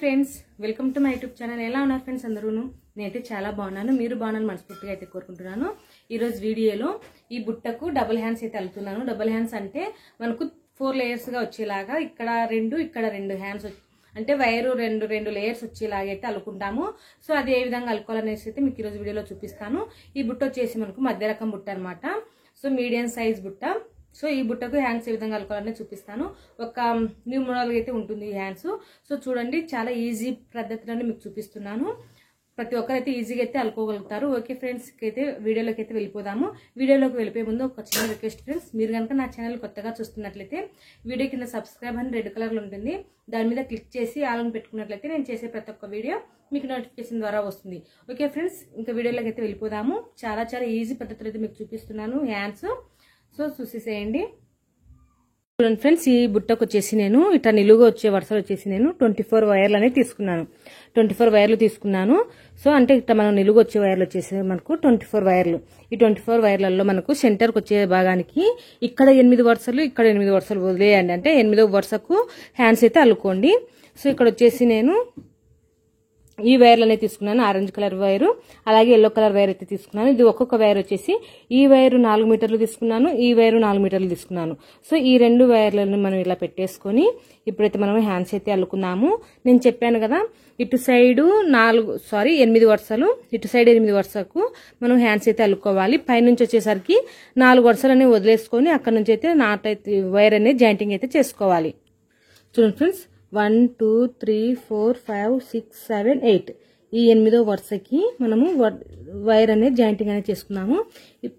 Friends, welcome to my YouTube channel. ఎలా ఉన్నారు friends అందరూను? నేనైతే చాలా బాగున్నాను. మీరు బాగున్నాను మనస్ఫూర్తిగా అయితే కోరుకుంటున్నాను. ఈరోజు వీడియోలో ఈ బుట్టకు డబుల్ హ్యాండ్స్ అయితే అల్లుతున్నాను. డబుల్ హ్యాండ్స్ అంటే మనకు 4 లేయర్స్ గా వచ్చేలాగా ఇక్కడ 2 హ్యాండ్స్ అంటే వైరు రెండు లేయర్స్ వచ్చేలాగా అయితే అల్లుకుంటాము. సో అది ఏ విధంగా అల్లుకోవాలనేసి అయితే మీకు ఈరోజు వీడియోలో చూపిస్తాను. ఈ బుట్ట వచ్చేసి మనకు మధ్య రకం బుట్ట అనమాట. సో మీడియం సైజ్ బుట్ట. సో ఈ బుట్టకు హ్యాండ్స్ ఏ విధంగా అల్లుకోవాలని చూపిస్తాను. ఒక న్యూ మోడల్ అయితే ఉంటుంది ఈ హ్యాండ్స్. సో చూడండి, చాలా ఈజీ పద్ధతిలోనే మీకు చూపిస్తున్నాను. ప్రతి ఒక్కరైతే ఈజీగా అయితే అల్లుకోగలుగుతారు. ఓకే ఫ్రెండ్స్, అయితే వీడియోలోకి అయితే వెళ్ళిపోదాము. వీడియోలోకి వెళ్ళిపోయే ముందు ఒక చిన్న రిక్వెస్ట్ ఫ్రెండ్స్, మీరు కనుక నా ఛానల్ కొత్తగా చూస్తున్నట్లయితే వీడియో కింద సబ్స్క్రైబ్ అని రెడ్ కలర్లో ఉంటుంది, దాని మీద క్లిక్ చేసి ఆల్ అని పెట్టుకున్నట్లయితే నేను చేసే ప్రతి ఒక్క వీడియో మీకు నోటిఫికేషన్ ద్వారా వస్తుంది. ఓకే ఫ్రెండ్స్, ఇంకా వీడియోలోకి అయితే వెళ్ళిపోదాము. చాలా ఈజీ పద్ధతిలో అయితే మీకు చూపిస్తున్నాను హ్యాండ్స్. సో చూసేసేయండి. చూడండి ఫ్రెండ్స్, ఈ బుట్టకు వచ్చేసి నేను ఇట్లా నిలువుగా వచ్చే వరుసలు వచ్చేసి నేను 24 వైర్లు అనేది తీసుకున్నాను. 24 వైర్లు తీసుకున్నాను. సో అంటే ఇట్లా మనం నిలువుగా వచ్చే వైర్లు వచ్చేసి మనకు 24 వైర్లు. ఈ 24 వైర్లలో మనకు సెంటర్కి వచ్చే భాగానికి ఇక్కడ 8 వరుసలు, ఇక్కడ 8 వరుసలు వదిలేయండి. అంటే 8వ వరుసకు హ్యాండ్స్ అయితే అల్లుకోండి. సో ఇక్కడ వచ్చేసి నేను ఈ వైర్లు అనేది తీసుకున్నాను. ఆరెంజ్ కలర్ వైరు, అలాగే ఎల్లో కలర్ వైర్ అయితే తీసుకున్నాను. ఇది ఒక్కొక్క వైర్ వచ్చేసి ఈ వైరు 4 మీటర్లు తీసుకున్నాను, ఈ వైరు 4 మీటర్లు తీసుకున్నాను. సో ఈ 2 వైర్లను మనం ఇలా పెట్టేసుకొని ఇప్పుడైతే మనం హ్యాండ్స్ అయితే అల్లుకున్నాము. నేను చెప్పాను కదా, ఇటు సైడు 8 వరుసలు, ఇటు సైడ్ 8 వరుసకు మనం హ్యాండ్స్ అయితే అల్లుకోవాలి. పైనుంచి వచ్చేసరికి 4 వరుసలు అనేవి వదిలేసుకొని అక్కడ నుంచి అయితే వైర్ అనేది జాయింటింగ్ అయితే చేసుకోవాలి. చూడండి ఫ్రెండ్స్, 1 2 3 4 5 6 7 8 ఈ 8వ వరుసకి మనము వైర్ అనేది జాయింటింగ్ అనేది చేసుకున్నాము.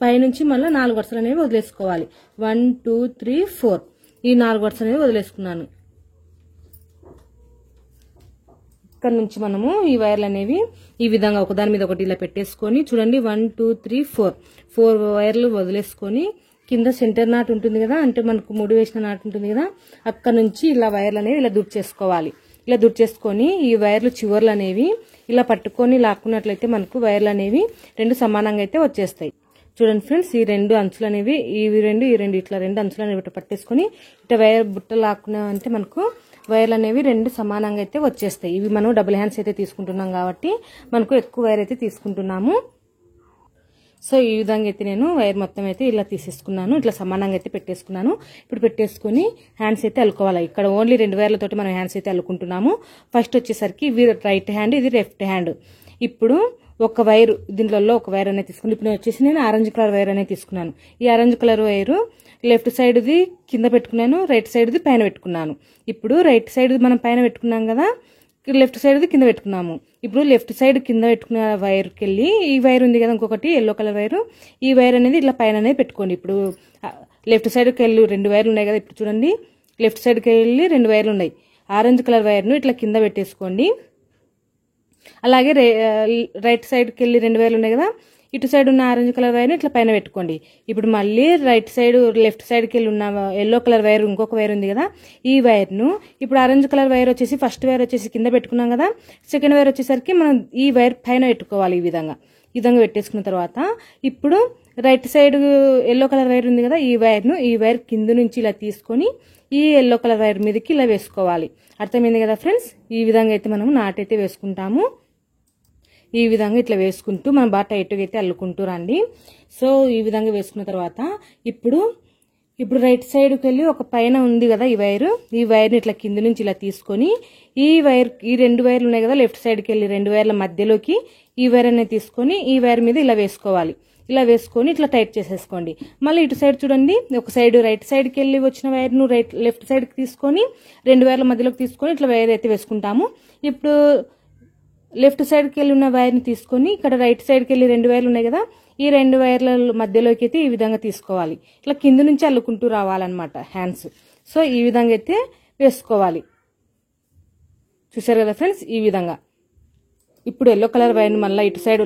పైనుంచి మళ్ళీ 4 వరుసలు అనేవి వదిలేసుకోవాలి. 1 2 3 4 ఈ 4 వరుసలు అనేవి వదిలేసుకున్నాను. ఇక్కడ నుంచి మనము ఈ వైర్లు అనేవి ఈ విధంగా ఒకదాని మీద ఒకటి ఇలా పెట్టేసుకొని చూడండి, 1 2 3 4 వైర్లు వదిలేసుకొని కింద సెంటర్ నాట్ ఉంటుంది కదా, అంటే మనకు ముడి వేసిన నాట్ ఉంటుంది కదా, అక్కడ నుంచి ఇలా వైర్లు అనేవి ఇలా దుర్చేసుకోవాలి. ఇలా దుర్చేసుకొని ఈ వైర్లు చివర్లు అనేవి ఇలా పట్టుకొని లాక్కున్నట్లయితే మనకు వైర్లు అనేవి 2 సమానంగా అయితే వచ్చేస్తాయి. చూడండి ఫ్రెండ్స్, ఈ 2 అంచులు అనేవి ఈ 2 ఇట్లా 2 అంచులు అనేవి పట్టేసుకొని ఇట్లా వైర్ బుట్ట లాక్కున్నామంటే మనకు వైర్లు అనేవి 2 సమానంగా అయితే వచ్చేస్తాయి. ఇవి మనం డబుల్ హ్యాండ్స్ అయితే తీసుకుంటున్నాం కాబట్టి మనకు ఎక్కువ వైర్ అయితే తీసుకుంటున్నాము. సో ఈ విధంగా అయితే నేను వైర్ మొత్తం అయితే ఇలా తీసేసుకున్నాను. ఇట్లా సమానంగా అయితే పెట్టేసుకున్నాను. ఇప్పుడు పెట్టేసుకుని హ్యాండ్స్ అయితే అల్లుకోవాలి. ఇక్కడ ఓన్లీ 2 వైర్లతోటి మనం హ్యాండ్స్ అయితే అల్లుకుంటున్నాము. ఫస్ట్ వచ్చేసరికి ఇవి రైట్ హ్యాండ్, ఇది లెఫ్ట్ హ్యాండ్. ఇప్పుడు ఒక వైరు, దీంట్లో ఒక వైర్ అనేది తీసుకుని ఇప్పుడు నేను ఆరెంజ్ కలర్ వైర్ అనేది తీసుకున్నాను. ఈ ఆరెంజ్ కలర్ వైరు లెఫ్ట్ సైడ్ది కింద పెట్టుకున్నాను, రైట్ సైడ్ది పైన పెట్టుకున్నాను. ఇప్పుడు రైట్ సైడ్ మనం పైన పెట్టుకున్నాం కదా, లెఫ్ట్ సైడ్ కింద పెట్టుకున్నాము. ఇప్పుడు లెఫ్ట్ సైడ్ కింద పెట్టుకున్న వైర్కి వెళ్ళి ఈ వైర్ ఉంది కదా, ఇంకొకటి ఎల్లో కలర్ వైరు, ఈ వైర్ అనేది ఇట్లా పైన అనేది పెట్టుకోండి. ఇప్పుడు లెఫ్ట్ సైడ్కి వెళ్ళి 2 వైర్లు ఉన్నాయి కదా, ఇప్పుడు చూడండి లెఫ్ట్ సైడ్కి వెళ్ళి 2 వైర్లు ఉన్నాయి. ఆరెంజ్ కలర్ వైర్ను ఇట్లా కింద పెట్టేసుకోండి. అలాగే రైట్ సైడ్కి వెళ్ళి 2 వైర్లు ఉన్నాయి కదా, ఇటు సైడ్ ఉన్న ఆరెంజ్ కలర్ వైర్ ఇట్లా పైన పెట్టుకోండి. ఇప్పుడు మళ్ళీ లెఫ్ట్ సైడ్కి వెళ్ళి ఉన్న ఎల్లో కలర్ వైర్, ఇంకొక వైర్ ఉంది కదా, ఈ వైర్ను ఇప్పుడు ఆరెంజ్ కలర్ వైర్ వచ్చేసి ఫస్ట్ వైర్ వచ్చేసి కింద పెట్టుకున్నాం కదా, సెకండ్ వైర్ వచ్చేసరికి మనం ఈ వైర్ పైన పెట్టుకోవాలి. ఈ విధంగా పెట్టేసుకున్న తర్వాత ఇప్పుడు right side yellow colour wire ఉంది కదా, ఈ వైర్ కింద నుంచి ఇలా తీసుకొని ఈ ఎల్లో కలర్ వైర్ మీదకి ఇలా వేసుకోవాలి. అర్థమైంది కదా ఫ్రెండ్స్? ఈ విధంగా అయితే మనం నాటైతే వేసుకుంటాము. ఈ విధంగా ఇట్లా వేసుకుంటూ మనం బాగా టైట్గా అయితే అల్లుకుంటూ రండి. సో ఈ విధంగా వేసుకున్న తర్వాత ఇప్పుడు రైట్ సైడ్కి వెళ్ళి ఒక పైన ఉంది కదా ఈ వైర్ని ఇట్లా కింద నుంచి ఇలా తీసుకొని ఈ 2 వైర్లు ఉన్నాయి కదా, లెఫ్ట్ సైడ్కి వెళ్ళి 2 వైర్ల మధ్యలోకి ఈ వైర్ అనేది తీసుకొని ఈ వైర్ మీద ఇలా వేసుకోవాలి. ఇలా వేసుకొని ఇట్లా టైట్ చేసేసుకోండి. మళ్ళీ ఇటు సైడ్ చూడండి, ఒక సైడ్ రైట్ సైడ్కి వెళ్ళి వచ్చిన వైర్ను లెఫ్ట్ సైడ్కి తీసుకొని 2 వైర్ల మధ్యలోకి తీసుకొని ఇట్లా వైర్ అయితే వేసుకుంటాము. ఇప్పుడు లెఫ్ట్ సైడ్కి వెళ్ళి ఉన్న వైర్ని తీసుకొని ఇక్కడ రైట్ సైడ్కి వెళ్ళి 2 వైర్లు ఉన్నాయి కదా, ఈ 2 వైర్ల మధ్యలోకి అయితే ఈ విధంగా తీసుకోవాలి. ఇట్లా కింద నుంచి అల్లుకుంటూ రావాలన్నమాట హ్యాండ్స్. సో ఈ విధంగా అయితే వేసుకోవాలి. చూసారు కదా ఫ్రెండ్స్, ఈ విధంగా. ఇప్పుడు ఎల్లో కలర్ వైర్ని మళ్ళీ ఇటు సైడ్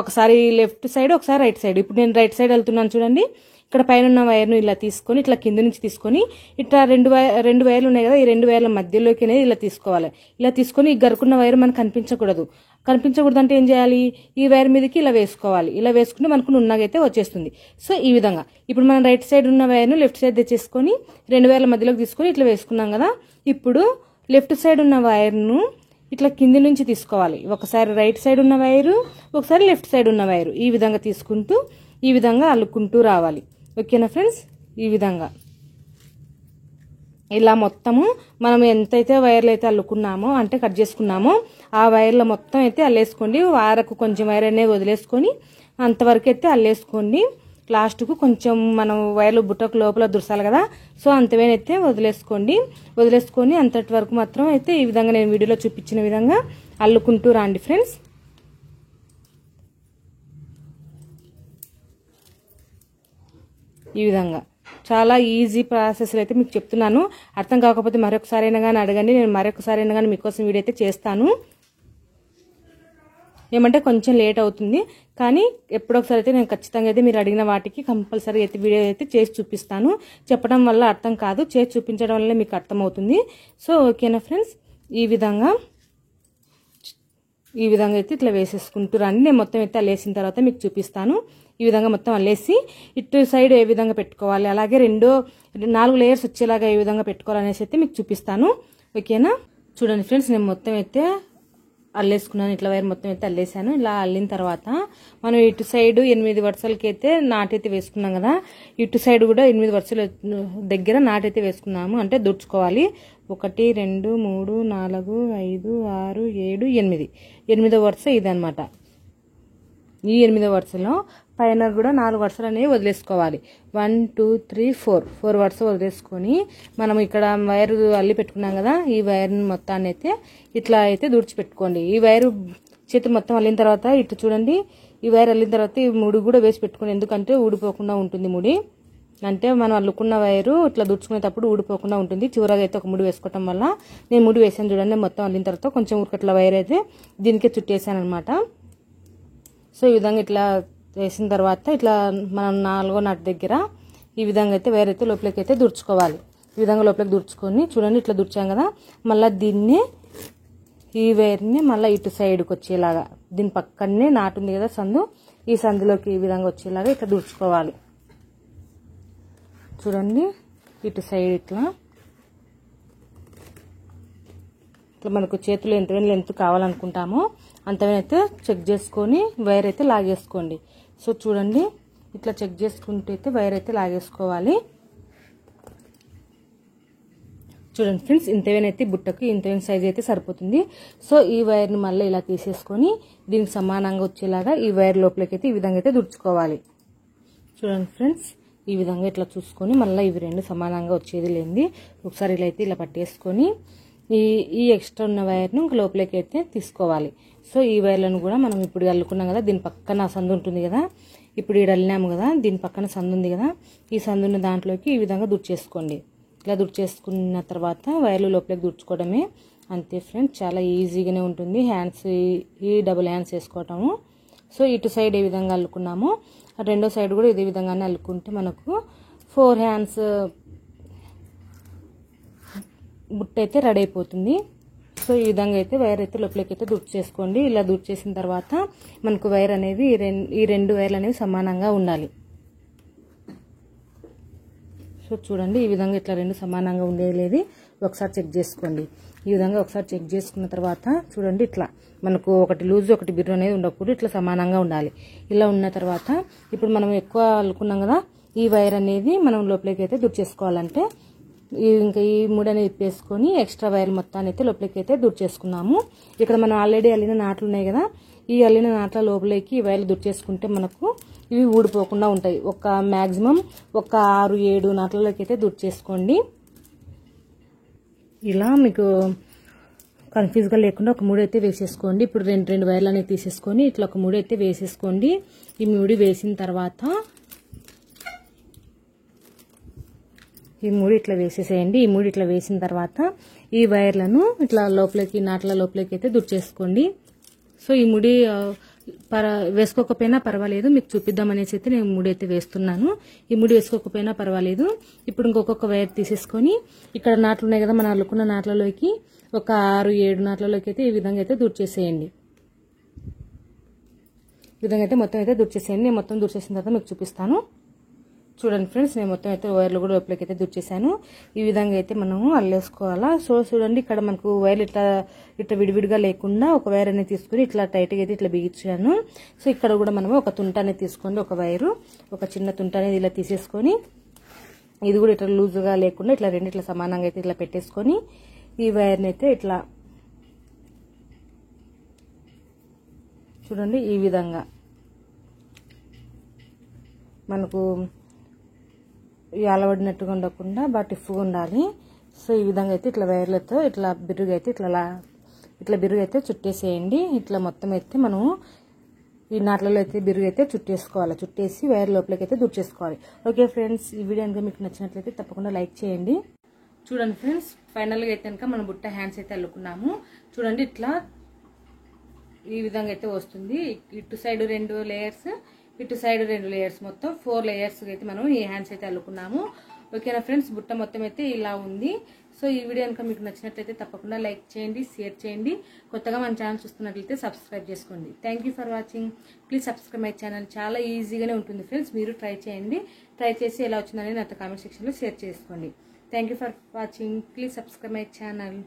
ఒకసారి లెఫ్ట్ సైడ్ ఒకసారి రైట్ సైడ్. ఇప్పుడు నేను రైట్ సైడ్ వెళ్తున్నాను చూడండి, ఇక్కడ పైన ఉన్న వైర్ను ఇలా తీసుకొని ఇట్లా కింద నుంచి తీసుకొని ఇట్లా 2 వైర్లు ఉన్నాయి కదా, ఈ 2 వైర్ల మధ్యలోకి అనేది ఇలా తీసుకోవాలి. ఇలా తీసుకొని ఈ గరుకున్న వైర్ మనకు కనిపించకూడదు అంటే ఏం చేయాలి, ఈ వైర్ మీదకి ఇలా వేసుకోవాలి. ఇలా వేసుకుంటే మనకు నున్నగైతే వచ్చేస్తుంది. సో ఈ విధంగా ఇప్పుడు మనం రైట్ సైడ్ ఉన్న వైర్ను లెఫ్ట్ సైడ్ తెచ్చేసుకొని 2 వైర్ల మధ్యలోకి తీసుకొని ఇట్లా వేసుకున్నాం కదా. ఇప్పుడు లెఫ్ట్ సైడ్ ఉన్న వైర్ను ఇట్లా కింది నుంచి తీసుకోవాలి. ఒకసారి రైట్ సైడ్ ఉన్న వైరు, ఒకసారి లెఫ్ట్ సైడ్ ఉన్న వైరు, ఈ విధంగా తీసుకుంటూ ఈ విధంగా అల్లుకుంటూ రావాలి. ఓకేనా ఫ్రెండ్స్, ఈ విధంగా ఇలా మొత్తము మనం ఎంతైతే వైర్లు అయితే అల్లుకున్నామో అంటే కట్ చేసుకున్నామో ఆ వైర్ల మొత్తం అయితే అల్లేసుకోండి. వారకు కొంచెం వైర్ అనేది వదిలేసుకొని అంతవరకు అయితే అల్లేసుకోండి. లాస్ట్కు కొంచెం మనం వైర్లు బుట్టకు లోపల దుర్సాలి కదా, సో అంతవేనైతే వదిలేసుకొని అంతటి వరకు మాత్రం అయితే ఈ విధంగా నేను వీడియోలో చూపించిన విధంగా అల్లుకుంటూ రండి ఫ్రెండ్స్. ఈ విధంగా చాలా ఈజీ ప్రాసెస్ అయితే మీకు చెప్తున్నాను. అర్థం కాకపోతే మరొకసారి అయినా కానీ అడగండి, నేను మరొకసారి అయినా కానీ మీకోసం వీడియో అయితే చేస్తాను. ఏమంటే కొంచెం లేట్ అవుతుంది, కానీ ఎప్పుడొకసారి అయితే నేను ఖచ్చితంగా అయితే మీరు అడిగిన వాటికి కంపల్సరీ అయితే వీడియో అయితే చేసి చూపిస్తాను. చెప్పడం వల్ల అర్థం కాదు, చేసి చూపించడం వల్ల మీకు అర్థమవుతుంది. సో ఓకేనా ఫ్రెండ్స్, ఈ విధంగా అయితే ఇట్లా వేసేసుకుంటూ రండి. నేను మొత్తం అయితే అల్లేసిన తర్వాత మీకు చూపిస్తాను. ఈ విధంగా మొత్తం అల్లేసి ఇటు సైడ్ ఏ విధంగా పెట్టుకోవాలి, అలాగే 4 లేయర్స్ వచ్చేలాగా ఏ విధంగా పెట్టుకోవాలనేసి అయితే మీకు చూపిస్తాను. ఓకేనా, చూడండి ఫ్రెండ్స్, నేను మొత్తం అయితే అల్లేసుకున్నాను. ఇట్లా వైర్ మొత్తం అయితే అల్లేసాను. ఇలా అల్లిన తర్వాత మనం ఇటు సైడ్ 8 వరుసలకి అయితే నాటైతే వేసుకున్నాం కదా, ఇటు సైడ్ కూడా 8 వరుసల దగ్గర నాటైతే వేసుకున్నాము. అంటే దుడుచుకోవాలి. 1 2 3 4 5 6 7 8 8వ వరుస ఇదనమాట. ఈ 8వ వరుసలో పైన కూడా 4 వరుసలు అనేవి వదిలేసుకోవాలి. 1 2 3 4 వరుస వదిలేసుకొని మనం ఇక్కడ వైర్ అల్లి పెట్టుకున్నాం కదా, ఈ వైర్ మొత్తాన్ని అయితే ఇట్లా అయితే దుడిచిపెట్టుకోండి. ఈ వైరు చేతులు మొత్తం అల్లిన తర్వాత ఇటు చూడండి, ఈ వైర్ అల్లిన తర్వాత ఈ ముడి కూడా వేసి పెట్టుకోండి. ఎందుకంటే ఊడిపోకుండా ఉంటుంది ముడి. అంటే మనం అల్లుకున్న వైరు ఇట్లా దుడుచుకునేటప్పుడు ఊడిపోకుండా ఉంటుంది. చివరగా అయితే ఒక ముడి వేసుకోవటం వల్ల నేను ముడి వేసాను చూడండి. మొత్తం అల్లిన తర్వాత కొంచెం ఊరికట్ల వైర్ అయితే దీనికే చుట్టేసాను అనమాట. సో ఈ విధంగా ఇట్లా వేసిన తర్వాత ఇట్లా మనం 4వ నాటు దగ్గర ఈ విధంగా అయితే వైర్ అయితే లోపలికి అయితే దుడుచుకోవాలి. ఈ విధంగా లోపలికి దుడుచుకొని చూడండి, ఇట్లా దుడిచాం కదా, మళ్ళీ దీన్ని ఈ వైర్ని మళ్ళీ ఇటు సైడ్కి వచ్చేలాగా, దీని పక్కనే నాటు ఉంది కదా సందు, ఈ సందులోకి ఈ విధంగా వచ్చేలాగా ఇట్లా దుడుచుకోవాలి. చూడండి, ఇటు సైడ్ ఇట్లా మనకు చేతులు ఎంత లెంత్ కావాలనుకుంటామో అంతవైతే చెక్ చేసుకొని వైర్ అయితే లాగేసుకోండి. సో చూడండి, ఇట్లా చెక్ చేసుకుంటూ అయితే వైర్ అయితే లాగేసుకోవాలి. చూడండి ఫ్రెండ్స్, ఇంతవేనైతే బుట్టకు ఇంతవేన సైజ్ అయితే సరిపోతుంది. సో ఈ వైర్ని మళ్ళీ ఇలా తీసేసుకొని దీనికి సమానంగా వచ్చేలాగా ఈ వైర్ లోపలికి అయితే ఈ విధంగా అయితే దుడుచుకోవాలి. చూడండి ఫ్రెండ్స్, ఈ విధంగా ఇట్లా చూసుకొని మళ్ళీ ఇవి 2 సమానంగా వచ్చేది లేనిది ఒకసారి ఇలా అయితే ఇలా పట్టేసుకొని ఈ ఎక్స్ట్రా ఉన్న వైర్ను లోపలికి అయితే తీసుకోవాలి. సో ఈ వైర్లను కూడా మనం ఇప్పుడు అల్లుకున్నాం కదా, దీని పక్కన సందు ఉంటుంది కదా, ఇప్పుడు ఇక్కడ అల్లినాము కదా, దీని పక్కన సందు ఉంది కదా, ఈ సందున్న దాంట్లోకి ఈ విధంగా దుడిచేసుకోండి. ఇట్లా దుడిచేసుకున్న తర్వాత వైర్లు లోపలికి దుడుచుకోవడమే. అంతే ఫ్రెండ్స్, చాలా ఈజీగానే ఉంటుంది. హ్యాండ్స్ ఈ డబుల్ హ్యాండ్స్ వేసుకోవటము. సో ఇటు సైడ్ ఏ విధంగా అల్లుకున్నామో రెండో సైడ్ కూడా ఇదే విధంగానే అల్లుకుంటే మనకు 4 హ్యాండ్స్ బుట్ట అయితే రెడీ అయిపోతుంది. సో ఈ విధంగా అయితే వైర్ అయితే లోపలికి అయితే దుడిచేసుకోండి. ఇలా దుడిచేసిన తర్వాత మనకు వైర్ అనేది ఈ 2 వైర్లు అనేవి సమానంగా ఉండాలి. సో చూడండి, ఈ విధంగా ఇట్లా 2 సమానంగా ఉండేది ఒకసారి చెక్ చేసుకోండి. ఈ విధంగా ఒకసారి చెక్ చేసుకున్న తర్వాత చూడండి, ఇట్లా మనకు ఒకటి లూజ్ ఒకటి బిర్రు అనేది ఉండకూడదు, ఇట్లా సమానంగా ఉండాలి. ఇలా ఉన్న తర్వాత ఇప్పుడు మనం ఎక్కువ అల్లుకున్నాం కదా, ఈ వైర్ అనేది మనం లోపలికి అయితే దుడిచేసుకోవాలంటే ఇంకా ఈ ముడి అనేది ఇప్పేసుకొని ఎక్స్ట్రా వైర్ మొత్తాన్ని అయితే లోపలికి అయితే దుడిచేసుకున్నాము. ఇక్కడ మనం ఆల్రెడీ అల్లిన నాట్లు ఉన్నాయి కదా, ఈ అల్లిన నాట్ల లోపలికి ఈ వైర్లు దుడిచేసుకుంటే మనకు ఇవి ఊడిపోకుండా ఉంటాయి. మ్యాక్సిమం ఒక 6-7 నాట్లలోకి అయితే దుడిచేసుకోండి. ఇలా మీకు కన్ఫ్యూజ్గా లేకుండా ఒక ముడి అయితే వేసేసుకోండి. ఇప్పుడు 2 వైర్లు అనేవి తీసేసుకొని ఇట్లా ఒక ముడి అయితే వేసేసుకోండి. ఈ ముడి వేసిన తర్వాత ఈ ముడి ఇట్లా వేసేసేయండి. ఈ ముడి ఇట్లా వేసిన తర్వాత ఈ వైర్లను ఇట్లా లోపలికి నాట్ల లోపలికి అయితే దుడిచేసుకోండి. సో ఈ ముడి వేసుకోకపోయినా పర్వాలేదు, మీకు చూపిద్దామనేసి అయితే నేను ముడి అయితే వేస్తున్నాను. ఈ ముడి వేసుకోకపోయినా పర్వాలేదు. ఇప్పుడు ఇంకొక వైర్ తీసేసుకొని ఇక్కడ నాట్లు ఉన్నాయి కదా, మనం అల్లుకున్న నాట్లలోకి ఒక 6-7 నాట్లలోకి అయితే ఈ విధంగా అయితే దుడిచేసేయండి. ఈ విధంగా అయితే మొత్తం అయితే దుడిచేసేయండి. నేను మొత్తం దుడిచేసిన తర్వాత మీకు చూపిస్తాను. చూడండి ఫ్రెండ్స్, నేను మొత్తం అయితే వైర్లు కూడా లోపలికి అయితే దుర్చేసాను. ఈ విధంగా అయితే మనము అల్లేసుకోవాలా. సో చూడండి, ఇక్కడ మనకు వైర్లు ఇట్లా విడివిడిగా లేకుండా ఒక వైర్ అనేది తీసుకుని ఇట్లా టైట్గా అయితే ఇట్లా బిగించాను. సో ఇక్కడ కూడా మనము ఒక తుంట అనేది తీసుకోండి, ఒక వైరు, ఒక చిన్న తుంట అనేది ఇలా తీసేసుకొని ఇది కూడా ఇట్లా లూజుగా లేకుండా ఇట్లా రెండు ఇట్లా సమానంగా అయితే ఇట్లా పెట్టేసుకొని ఈ వైర్ని అయితే ఇట్లా చూడండి ఈ విధంగా మనకు అలవడినట్టుగా ఉండకుండా బాగా టిఫ్గా ఉండాలి. సో ఈ విధంగా అయితే ఇట్లా వైర్లతో ఇట్లా బిరుగా అయితే ఇట్లా బిరుగు అయితే చుట్టేసేయండి. ఇట్లా మొత్తం అయితే మనము ఈ నాట్లలో అయితే బిరుగు అయితే చుట్టేసుకోవాలి. చుట్టేసి వైర్ లోపలికి అయితే దుర్చేసుకోవాలి. ఓకే ఫ్రెండ్స్, ఈ వీడియో కనుక మీకు నచ్చినట్లయితే తప్పకుండా లైక్ చేయండి. చూడండి ఫ్రెండ్స్, ఫైనల్గా అయితే కనుక మనం బుట్ట హ్యాండ్స్ అయితే అల్లుకున్నాము. చూడండి ఇట్లా ఈ విధంగా అయితే వస్తుంది. ఇటు సైడ్ 2 లేయర్స్, ఇటు సైడ్ 2 లేయర్స్, మొత్తం 4 లేయర్స్ అయితే మనం ఈ హ్యాండ్స్ అయితే అల్లుకున్నాము. ఓకేనా ఫ్రెండ్స్, బుట్ట మొత్తం అయితే ఇలా ఉంది. సో ఈ వీడియో కనుక మీకు నచ్చినట్లయితే తప్పకుండా లైక్ చేయండి, షేర్ చేయండి. కొత్తగా మన ఛానల్ చూస్తున్నట్లయితే సబ్స్క్రైబ్ చేసుకోండి. Thank you for watching. Please subscribe my channel. చాలా ఈజీగానే ఉంటుంది ఫ్రెండ్స్, మీరు ట్రై చేయండి. ట్రై చేసి ఎలా వచ్చిందని నాతో కామెంట్ సెక్షన్లో షేర్ చేసుకోండి. Thank you for watching. Please subscribe my channel.